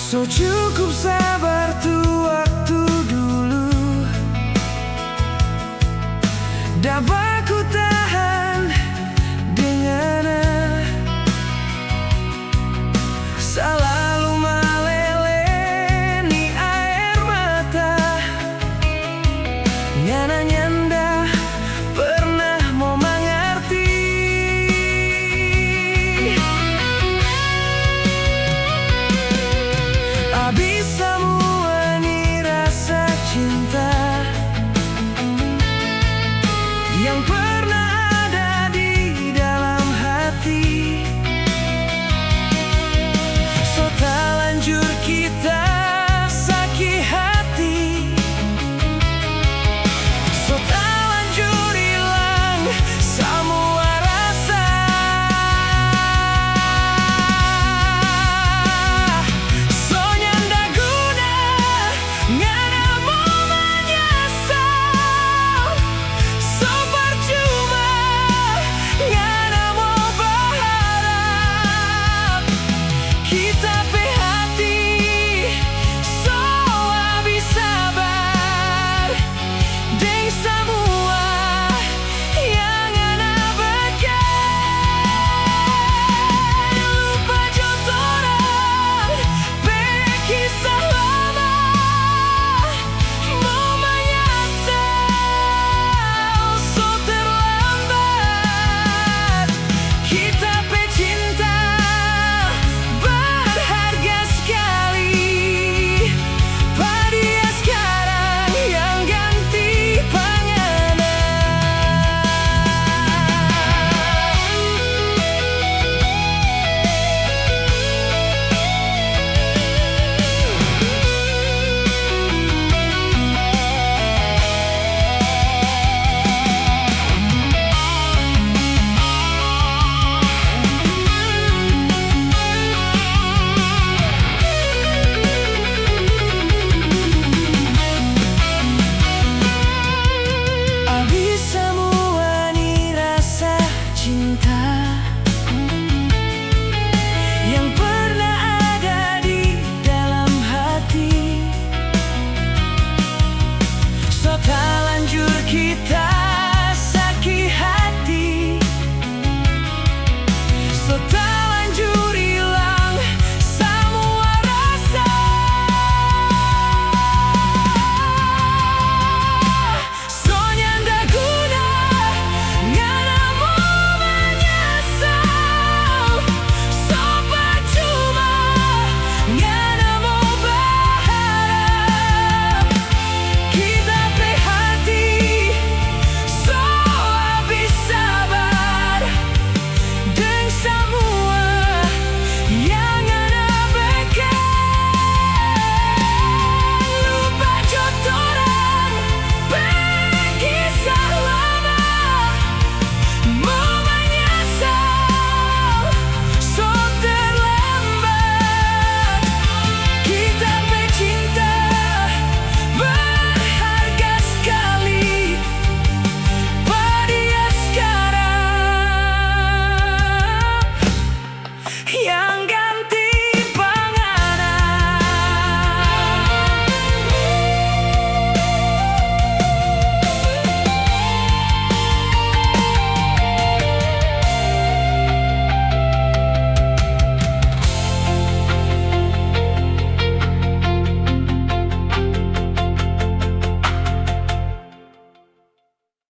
So cukup sabar tuh waktu dulu, dapat ku tahan dengannya. Selalu meleleni air mata, nyana nyanda pernah mau mengerti. Habis semua ini rasa cinta yang pernah ada di dalam hati. So terlanjur kita sakit hati, so terlanjur hilang semua rasa. So nyanda guna ngana mau menyesal, so percuma ngana mau berharap. Kita pe hati so habis sabar deng semua yang ngana bikin. Lupa jodoran pe kisah lama, mau menyesal so terlambat. Kita pe cinta berharga sekali, pada sekarang yang ganti pengennya. Habis semua ini rasa cinta yang pernah ada di dalam hati. So terlanjur kita sakit hati, so terlanjur hilang semua rasa. So nyanda guna ngana mau menyesal, so percuma ngana mau berharap. Kita pe hati so habis sabar deng semua yang ngana bikin. Lupa jodoran pe kisah lama, mau menyesal so terlambat. Kita pe cinta berharga sekali, pada sekarang yang